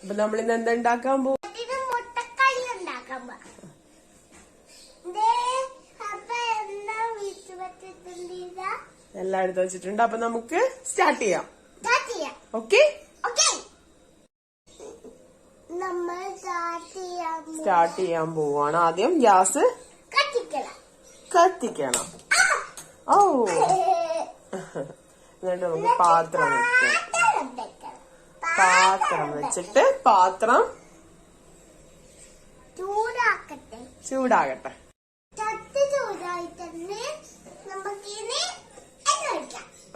അപ്പൊ നമ്മളിന്ന് എന്താ ഉണ്ടാക്കാൻ പോകും? എല്ലാം എടുത്ത് വെച്ചിട്ടുണ്ട്. അപ്പൊ നമുക്ക് സ്റ്റാർട്ട് ചെയ്യാം. ഓക്കെ, സ്റ്റാർട്ട് ചെയ്യാൻ പോവാണ്. ആദ്യം ഗ്യാസ് കത്തിക്കണം. ഓ, എന്നിട്ട് നമുക്ക് പാത്രം വെക്കണം. പാത്രം വെച്ചിട്ട് പാത്രം ചൂടാകട്ടെ.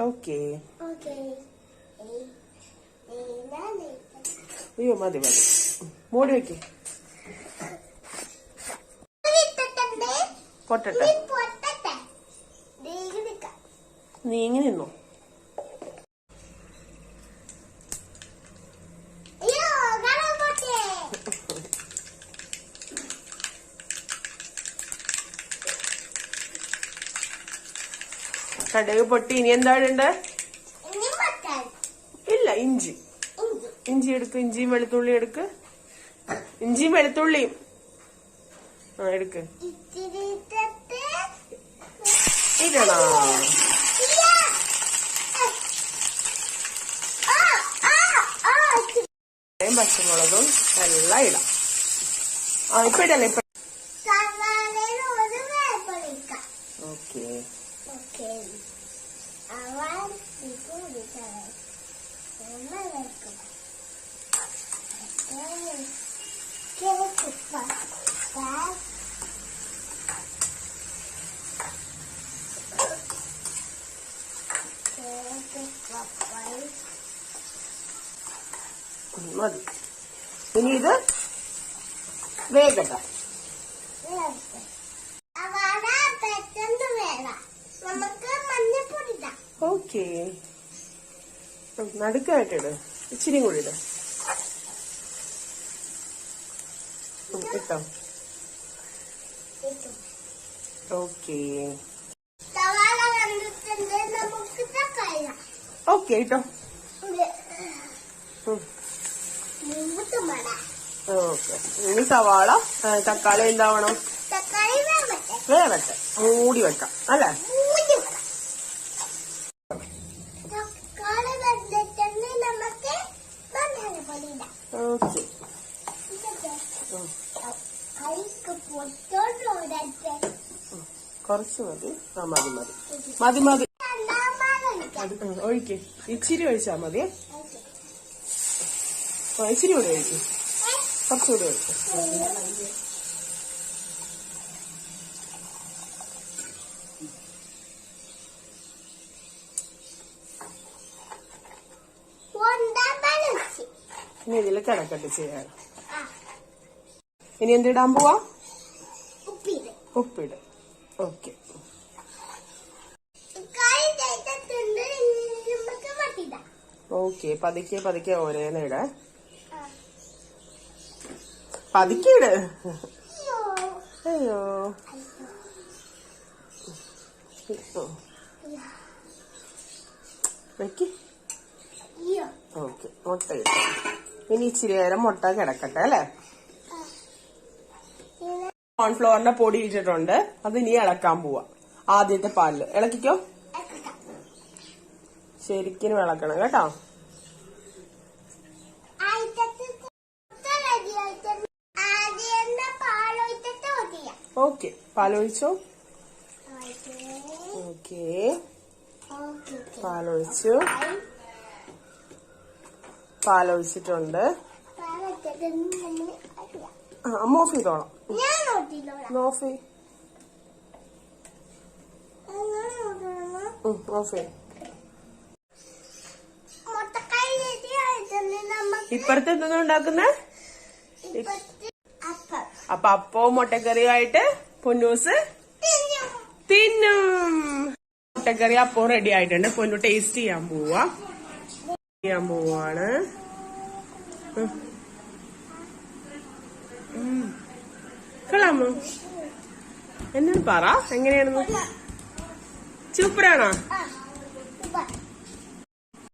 ഓക്കെ, അയ്യോ മതി മതി, മൂടി വെക്ക്. പൊട്ടട്ടെ, നീങ്ങി നിന്നു. കടുക് പൊട്ടി. ഇനി എന്താ ഇടണ്ട്? ഇല്ല, ഇഞ്ചി. ഇഞ്ചി എടുക്ക്. ഇഞ്ചിയും വെളുത്തുള്ളി എടുക്ക്. ഇഞ്ചിയും വെളുത്തുള്ളിയും എടുക്ക്. ഇടണോ? പച്ചമുളകും എല്ലാം ഇടാം. ഇപ്പൊ ഇടല്ലേ? ഇപ്പൊ ഓക്കെ. മതി. ഇനി ഇത് വേഗട്ടെ. ഓക്കെ, നടുക്കായിട്ടിട്. ഇച്ചിരി കൂടി ഇട്. ഇട്ടോ? ഓക്കെ, ഓക്കെ ഇട്ടോ. ഓക്കെ, ഇനി സവാള തക്കാളി എന്താവണം? വേവട്ടെ. മൂടി വെക്കാം അല്ലേ? ഓക്കെ, കുറച്ച് മതി. മതി മതി മതി മതി. ഒഴിക്ക്. ഇച്ചിരി ഒഴിച്ചാ മതി. ഇച്ചിരി കൂടെ ഒഴിക്കും. കുറച്ചുകൂടെ ഒഴിക്കും. ഇനി ഇതിൽ കിടക്കട്ട് ചെയ്യാൻ. ഇനി എന്തിടാൻ പോവാ? ഉപ്പിട്. Okay, okay. പതുക്കെ പതുക്കെ ഓരോന്ന് ഇട. പതുക്കെ ഇട്. അയ്യോ, വെക്ക്. ഓക്കെ, മുട്ട ഇട്ടു. ഇനി ഇച്ചിരി നേരം മുട്ട കിടക്കട്ടെ അല്ലേ? കോൺഫ്ലവറിന്റെ പൊടി ഇട്ടിട്ടുണ്ട്. അത് ഇനി ഇളക്കാൻ പോവാ. ആദ്യത്തെ പാലില് ഇളക്കിക്കോ. ശരിക്കും ഇളക്കണം കേട്ടോ. ഓക്കെ, പാലൊഴിച്ചോ? ഓക്കെ, പാലൊഴിച്ചു. പാലൊഴിച്ചിട്ടുണ്ട്. ഓഫ് ചെയ്തോളാം. ഓഫ് ചെയ്. ഓഫ് ചെയ്. ഇപ്പഴത്തെ എന്തൊന്നും ഉണ്ടാക്കുന്നേ? അപ്പൊ അപ്പവും മുട്ടക്കറിയുമായിട്ട് പൊന്നൂസ് തിന്നും. മുട്ടക്കറി അപ്പവും റെഡി ആയിട്ടുണ്ട്. പൊന്നു ടേസ്റ്റ് ചെയ്യാൻ പോവാണ്. കൊള്ളാമോ? എന്നോട് പറ എങ്ങനെയാണെന്ന്. സൂപ്പറാണോ?